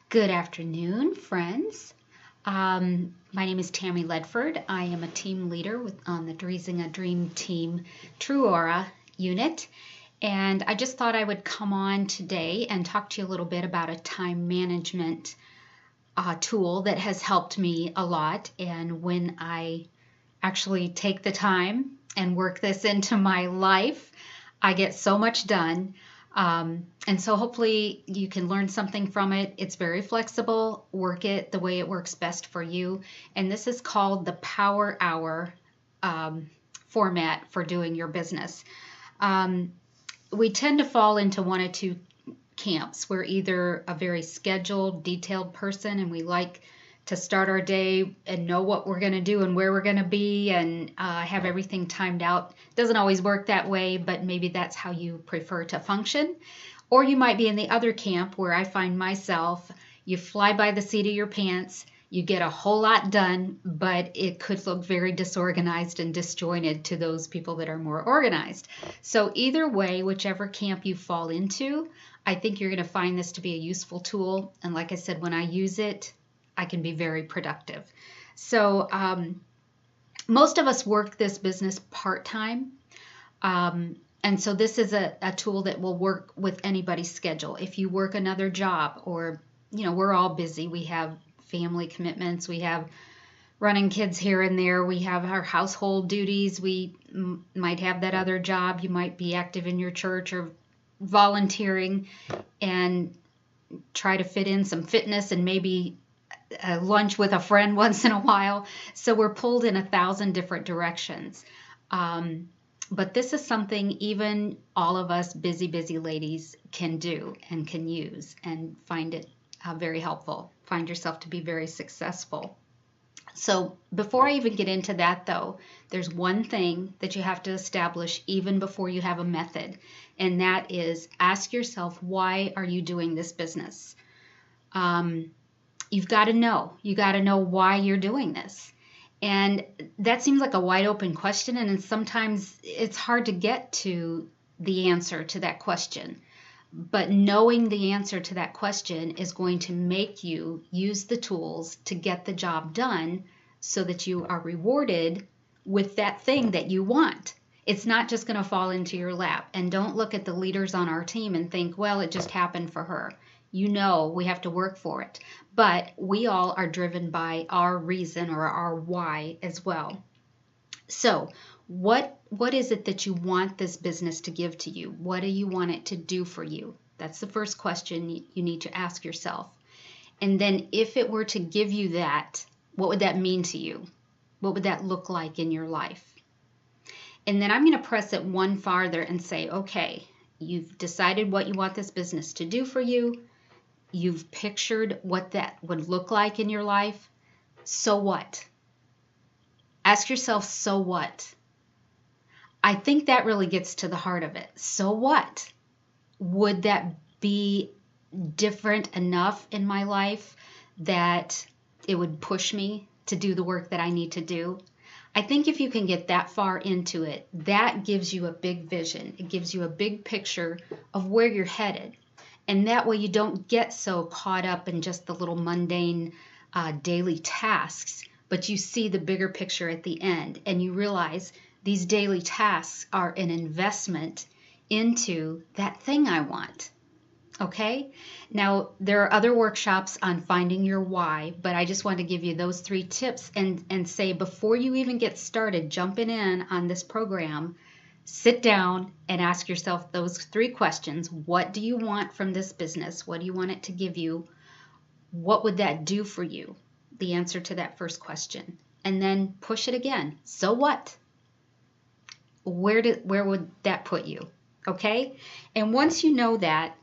Good afternoon, friends. My name is Tami Ledford. I am a team leader on the Dreaming a Dream Team TruAura unit. And I just thought I would come on today and talk to you a little bit about a time management tool that has helped me a lot. And when I actually take the time and work this into my life, I get so much done. And so hopefully you can learn something from it. It's very flexible. Work it the way it works best for you. And this is called the Power Hour format for doing your business. We tend to fall into one or two camps. We're either a very scheduled, detailed person, and we like to start our day and know what we're going to do and where we're going to be and have everything timed out. Doesn't always work that way, but maybe that's how you prefer to function. Or you might be in the other camp where I find myself. You fly by the seat of your pants, you get a whole lot done, but it could look very disorganized and disjointed to those people that are more organized. So either way, whichever camp you fall into, I think you're going to find this to be a useful tool. And like I said, when I use it, I can be very productive. So most of us work this business part-time. And so this is a tool that will work with anybody's schedule. If you work another job or, we're all busy. We have family commitments. We have running kids here and there. We have our household duties. We might have that other job. You might be active in your church or volunteering and try to fit in some fitness and maybe lunch with a friend once in a while. So we're pulled in 1,000 different directions. But this is something even all of us busy ladies can do and can use and find it very helpful. Find yourself to be very successful. So before I even get into that, though, there's one thing that you have to establish even before you have a method, and that is ask yourself, why are you doing this business? You've got to know. You got to know why you're doing this. And that seems like a wide open question, and sometimes it's hard to get to the answer to that question. But knowing the answer to that question is going to make you use the tools to get the job done so that you are rewarded with that thing that you want. It's not just going to fall into your lap. And don't look at the leaders on our team and think, well, it just happened for her. We have to work for it. But we all are driven by our reason or our why as well. So what is it that you want this business to give to you? What do you want it to do for you? That's the first question you need to ask yourself. And then if it were to give you that, what would that mean to you? What would that look like in your life? And then I'm going to press it one farther and say, okay, you've decided what you want this business to do for you. You've pictured what that would look like in your life. So what? Ask yourself, so what? I think that really gets to the heart of it. So what? Would that be different enough in my life that it would push me to do the work that I need to do? I think if you can get that far into it, that gives you a big vision. It gives you a big picture of where you're headed. And that way you don't get so caught up in just the little mundane daily tasks, but you see the bigger picture at the end and you realize these daily tasks are an investment into that thing I want. Okay? Now, there are other workshops on finding your why, but I just want to give you those 3 tips and say before you even get started jumping in on this program, sit down and ask yourself those 3 questions. What do you want from this business? What do you want it to give you? What would that do for you? The answer to that first question. And then push it again. So what? Where would that put you? Okay? And once you know that,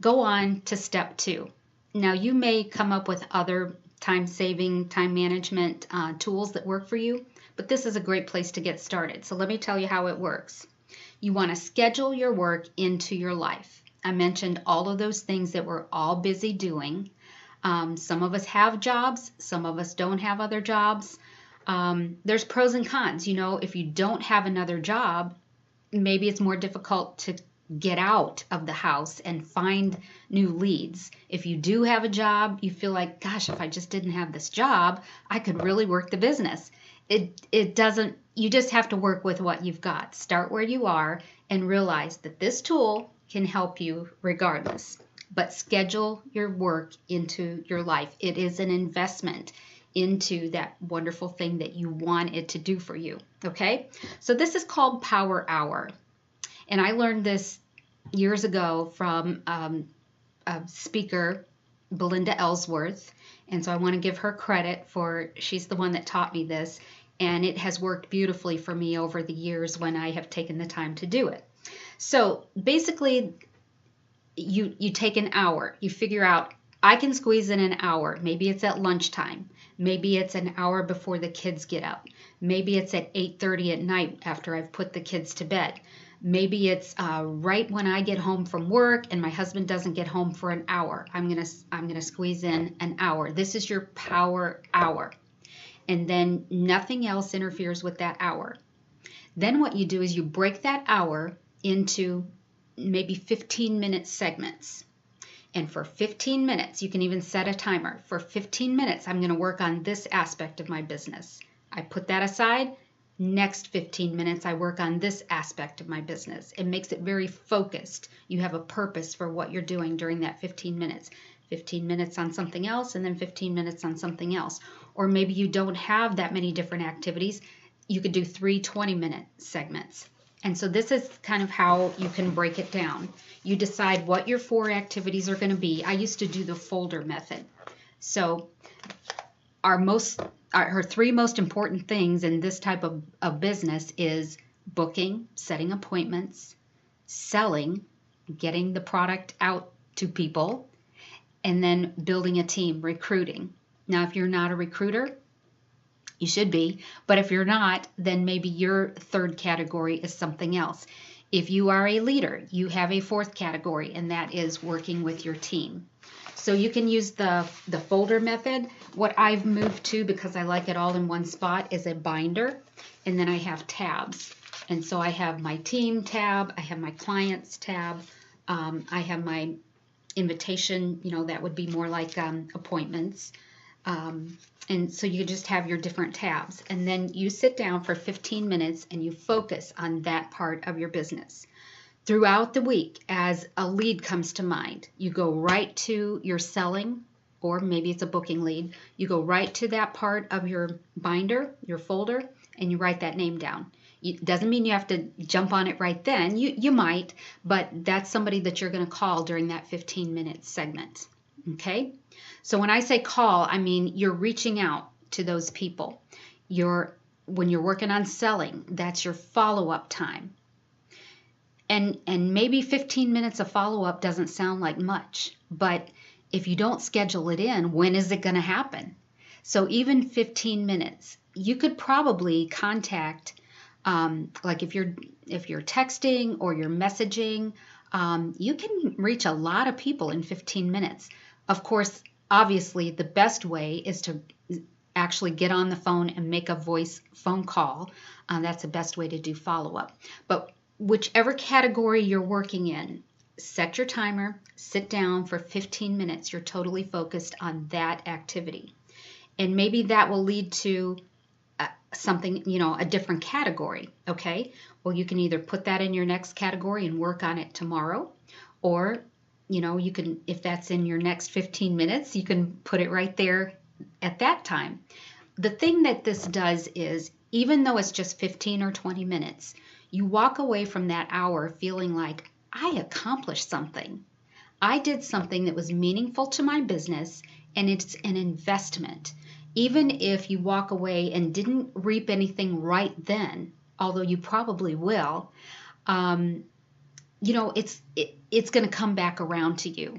go on to step 2. Now, you may come up with other time-saving, time management tools that work for you, but this is a great place to get started. So let me tell you how it works. You want to schedule your work into your life. I mentioned all of those things that we're all busy doing. Some of us have jobs. Some of us don't have other jobs. There's pros and cons. If you don't have another job, maybe it's more difficult to get out of the house and find new leads. If you do have a job, you feel like, gosh, if I just didn't have this job, I could really work the business. It doesn't, you just have to work with what you've got. Start where you are and realize that this tool can help you regardless. But schedule your work into your life. It is an investment into that wonderful thing that you want it to do for you. Okay? So this is called Power Hour. And I learned this years ago from a speaker, Belinda Ellsworth. And so I want to give her credit for, she's the one that taught me this. And it has worked beautifully for me over the years when I have taken the time to do it. So basically, you take an hour. You figure out, I can squeeze in an hour. Maybe it's at lunchtime. Maybe it's an hour before the kids get up. Maybe it's at 8:30 at night after I've put the kids to bed. Maybe it's right when I get home from work and my husband doesn't get home for an hour. I'm gonna squeeze in an hour. This is your power hour. And then nothing else interferes with that hour. Then what you do is you break that hour into maybe 15-minute segments. And for 15 minutes, you can even set a timer. For 15 minutes, I'm going to work on this aspect of my business. I put that aside. Next 15 minutes, I work on this aspect of my business. It makes it very focused. You have a purpose for what you're doing during that 15 minutes. 15 minutes on something else, and then 15 minutes on something else. Or maybe you don't have that many different activities. You could do 3 20-minute segments. And so this is kind of how you can break it down. You decide what your 4 activities are going to be. I used to do the folder method. So her 3 most important things in this type of business is booking, setting appointments, selling, getting the product out to people, and then building a team, recruiting. Now, if you're not a recruiter, you should be, but if you're not, then maybe your 3rd category is something else. If you are a leader, you have a 4th category, and that is working with your team. So you can use the folder method. What I've moved to, because I like it all in one spot, is a binder, and then I have tabs. And so I have my team tab, I have my clients tab, I have my invitation, that would be more like appointments. And so you just have your different tabs. And then you sit down for 15 minutes and you focus on that part of your business. Throughout the week, as a lead comes to mind, you go right to your selling, or maybe it's a booking lead. You go right to that part of your binder, your folder, and you write that name down. It doesn't mean you have to jump on it right then. You might, but that's somebody that you're going to call during that 15-minute segment. Okay? So when I say call, I mean you're reaching out to those people. When you're working on selling, that's your follow-up time. And maybe 15 minutes of follow-up doesn't sound like much, but if you don't schedule it in, when is it going to happen? So even 15 minutes, you could probably contact, like if you're texting or you're messaging, you can reach a lot of people in 15 minutes. Of course, obviously, the best way is to actually get on the phone and make a voice phone call. That's the best way to do follow-up. But whichever category you're working in, set your timer, sit down for 15 minutes. You're totally focused on that activity. And maybe that will lead to something, a different category, okay? Well, you can either put that in your next category and work on it tomorrow, or you can, if that's in your next 15 minutes, you can put it right there at that time. The thing that this does is, even though it's just 15 or 20 minutes, you walk away from that hour feeling like, I accomplished something. I did something that was meaningful to my business, and it's an investment. Even if you walk away and didn't reap anything right then, although you probably will, it's going to come back around to you.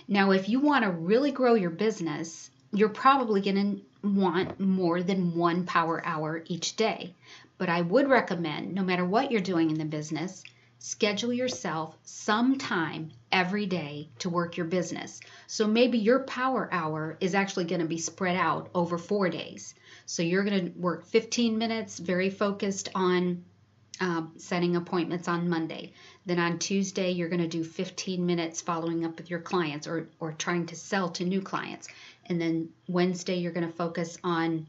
Now, if you want to really grow your business, you're probably going to want more than 1 power hour each day. But I would recommend, no matter what you're doing in the business, schedule yourself some time every day to work your business. So maybe your power hour is actually going to be spread out over 4 days. So you're going to work 15 minutes, very focused on setting appointments on Monday. Then on Tuesday, you're going to do 15 minutes following up with your clients or trying to sell to new clients. And then Wednesday, you're going to focus on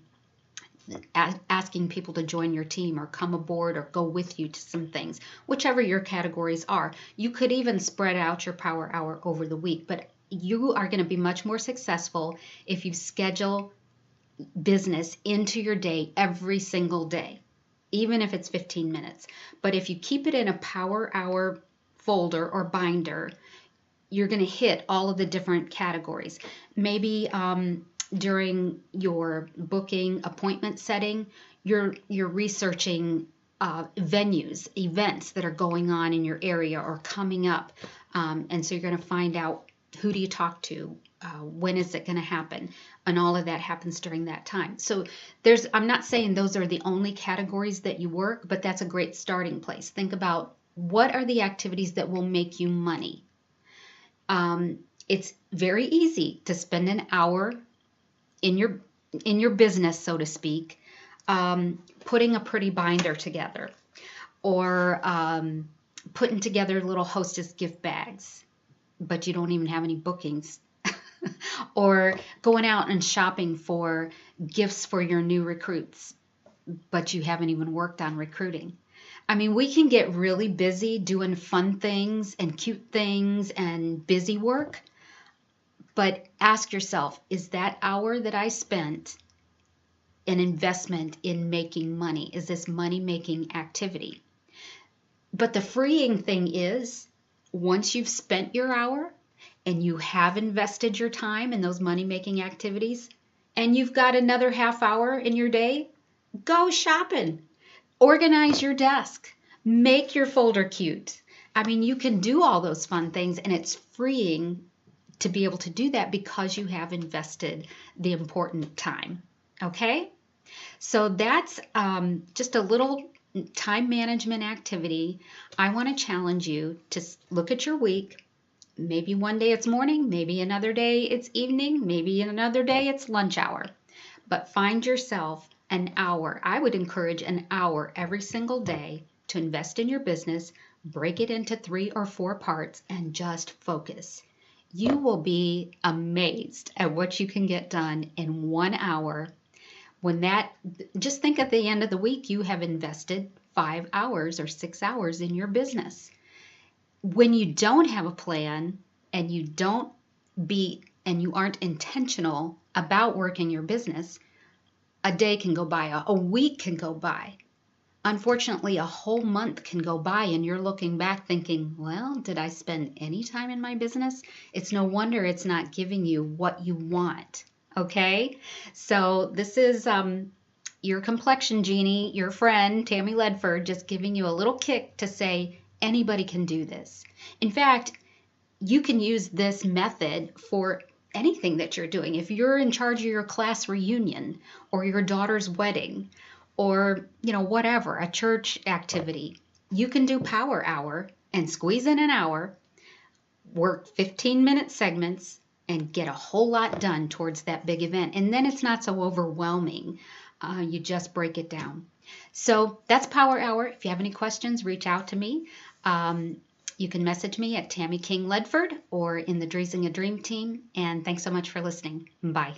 asking people to join your team or come aboard or go with you to some things, whichever your categories are. You could even spread out your power hour over the week, but you are going to be much more successful if you schedule business into your day every single day, even if it's 15 minutes. But if you keep it in a power hour folder or binder, you're going to hit all of the different categories. Maybe during your booking appointment setting, you're researching venues, events that are going on in your area or coming up. And so you're going to find out, who do you talk to? When is it going to happen? And all of that happens during that time. So I'm not saying those are the only categories that you work, but that's a great starting place. Think about, what are the activities that will make you money? It's very easy to spend an hour in your business, so to speak, putting a pretty binder together, or putting together little hostess gift bags, but you don't even have any bookings. Or going out and shopping for gifts for your new recruits, but you haven't even worked on recruiting. I mean, we can get really busy doing fun things and cute things and busy work, but ask yourself, is that hour that I spent an investment in making money? Is this money-making activity? But the freeing thing is, once you've spent your hour and you have invested your time in those money-making activities, and you've got another half hour in your day, go shopping. Organize your desk. Make your folder cute. I mean, you can do all those fun things, and it's freeing to be able to do that because you have invested the important time. Okay? So that's just a little time management activity. I want to challenge you to look at your week. Maybe one day it's morning, maybe another day it's evening, maybe another day it's lunch hour. But find yourself an hour. I would encourage an hour every single day to invest in your business, break it into 3 or 4 parts, and just focus. You will be amazed at what you can get done in 1 hour. Just think at the end of the week, you have invested 5 hours or 6 hours in your business. When you don't have a plan and you aren't intentional about working your business, a day can go by, a week can go by. Unfortunately, a whole month can go by and you're looking back thinking, well, did I spend any time in my business? It's no wonder it's not giving you what you want. Okay? So this is your complexion genie, your friend, Tami Ledford, just giving you a little kick to say, anybody can do this. In fact, you can use this method for anything that you're doing. If you're in charge of your class reunion or your daughter's wedding or, whatever, a church activity, you can do power hour and squeeze in an hour, work 15-minute segments, and get a whole lot done towards that big event. And then it's not so overwhelming. You just break it down. So that's Power Hour. If you have any questions, reach out to me. You can message me at Tami King Ledford or in the Dreaming a Dream team. And thanks so much for listening. Bye.